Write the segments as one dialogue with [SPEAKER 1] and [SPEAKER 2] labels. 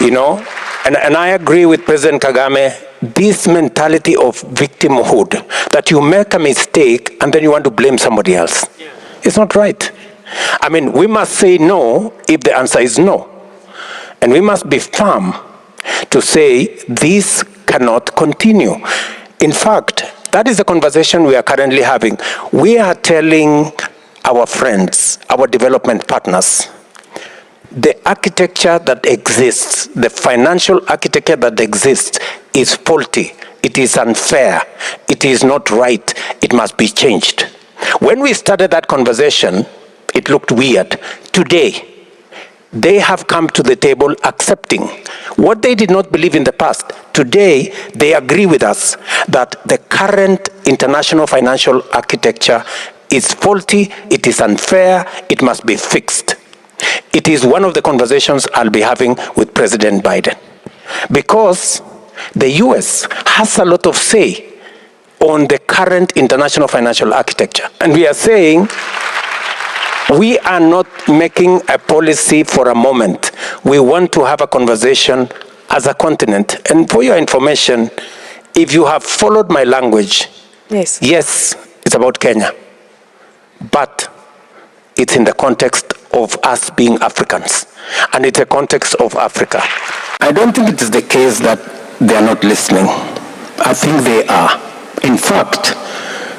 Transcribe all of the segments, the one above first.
[SPEAKER 1] You know, and I agree with President Kagame, this mentality of victimhood, that you make a mistake and then you want to blame somebody else. It's not right. I mean, we must say no if the answer is no. And we must be firm to say this cannot continue. In fact, that is the conversation we are currently having. We are telling our friends, our development partners, the architecture that exists, the financial architecture that exists is faulty. It is unfair. It is not right. It must be changed. When we started that conversation, it looked weird. Today, they have come to the table accepting what they did not believe in the past. Today, they agree with us that the current international financial architecture is faulty, it is unfair, it must be fixed. It is one of the conversations I'll be having with President Biden, because the US has a lot of say on the current international financial architecture. And we are saying, we are not making a policy for a moment. We want to have a conversation as a continent. And for your information, if you have followed my language, yes, it's about Kenya, but it's in the context of us being Africans, and it's a context of Africa. I don't think it is the case that they are not listening. I think they are. In fact,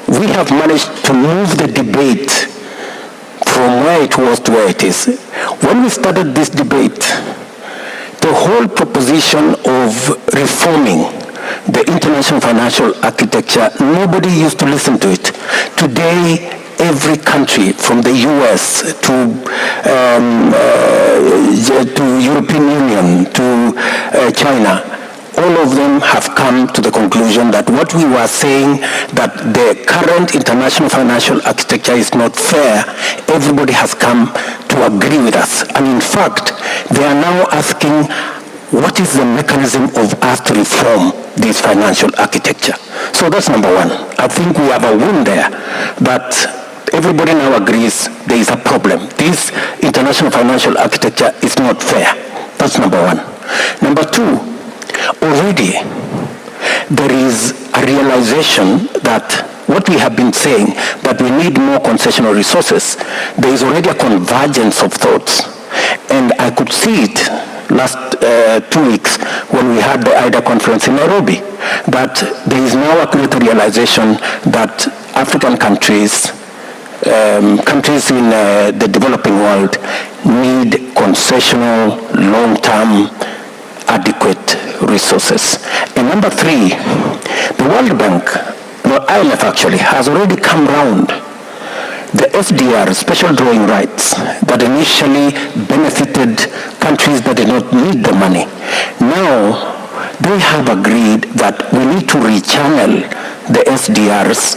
[SPEAKER 1] we have managed to move the debate from where it was to where it is. When we started this debate, the whole proposition of reforming the international financial architecture, nobody used to listen to it. Today, every country, from the US to European Union to China, all of them have come to the conclusion that what we were saying, that the current international financial architecture is not fair, everybody has come to agree with us. And in fact, they are now asking, what is the mechanism of us to reform this financial architecture? So that's number one. I think we have a win there, but everybody now agrees there is a problem. This international financial architecture is not fair. That's number one. Number two, already there is a realization that what we have been saying, that we need more concessional resources, there is already a convergence of thoughts. And I could see it last 2 weeks when we had the IDA conference in Nairobi, that there is now a greater realization that African countries, countries in the developing world, need concessional, long-term, adequate resources. And number three, the World Bank, the IMF actually, has already come round. The SDR, special drawing rights, that initially benefited countries that did not need the money. Now, they have agreed that we need to rechannel the SDRs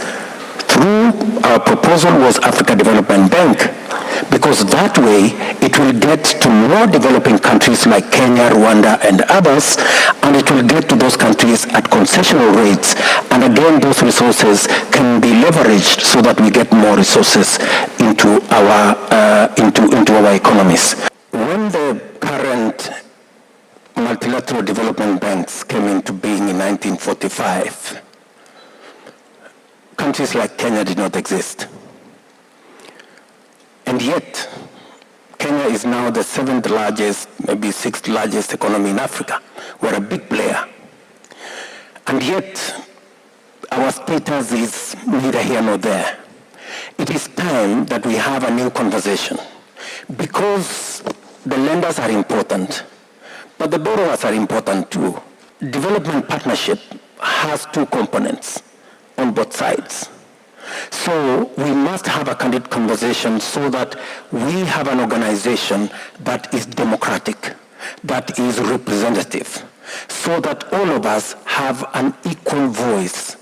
[SPEAKER 1] through, our proposal was Africa Development Bank, because that way it will get to more developing countries like Kenya, Rwanda, and others, and it will get to those countries at concessional rates. And again, those resources can be leveraged so that we get more resources into our economies. When the current multilateral development banks came into being in 1945, countries like Kenya did not exist. And yet, Kenya is now the 7th largest, maybe 6th largest economy in Africa. We're a big player. And yet, our status is neither here nor there. It is time that we have a new conversation, because the lenders are important, but the borrowers are important too. Development partnership has two components on both sides. So we must have a candid conversation so that we have an organization that is democratic, that is representative, so that all of us have an equal voice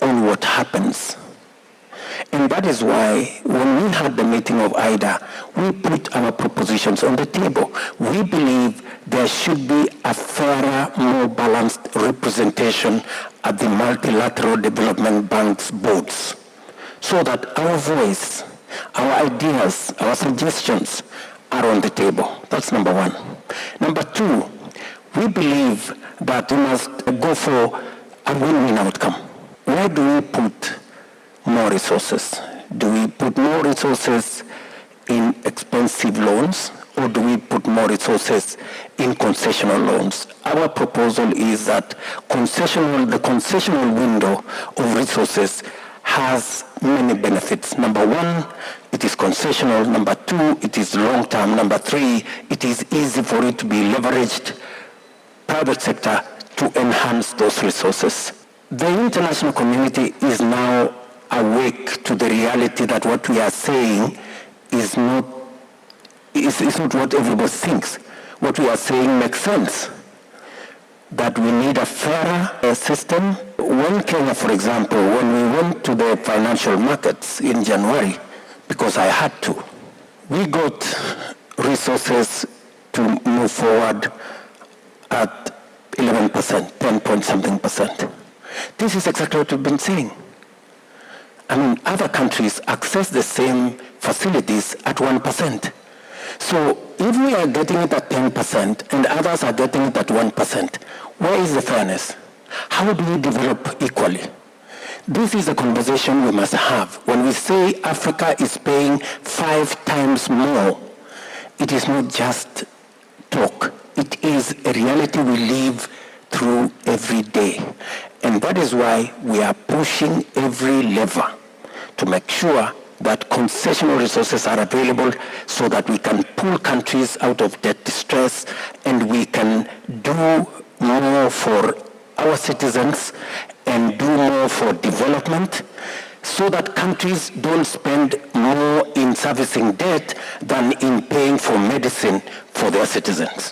[SPEAKER 1] on what happens. And that is why when we had the meeting of IDA, we put our propositions on the table. We believe there should be a fairer, more balanced representation at the multilateral development banks boards, so that our voice, our ideas, our suggestions are on the table. That's number one. Number two, We believe that we must go for a win-win outcome. Where do we put more resources? Do we put more resources in expensive loans, or do we put more resources in concessional loans? Our proposal is that the concessional window of resources has many benefits. Number one, it is concessional. Number two, it is long-term. Number three, it is easy for it to be leveraged, private sector, to enhance those resources. The international community is now awake to the reality that what we are saying is not what everybody thinks. What we are saying makes sense. That we need a fairer system. When Kenya, for example, when we went to the financial markets in January, because I had to, we got resources to move forward at 11%, 10 point something percent. This is exactly what we've been saying. I mean, other countries access the same facilities at 1%. So if we are getting it at 10% and others are getting it at 1%, where is the fairness? How do we develop equally? This is a conversation we must have. When we say Africa is paying 5 times more, it is not just talk. It is a reality we live through every day. And that is why we are pushing every lever to make sure that concessional resources are available so that we can pull countries out of debt distress and we can do more for our citizens and do more for development so that countries don't spend more in servicing debt than in paying for medicine for their citizens.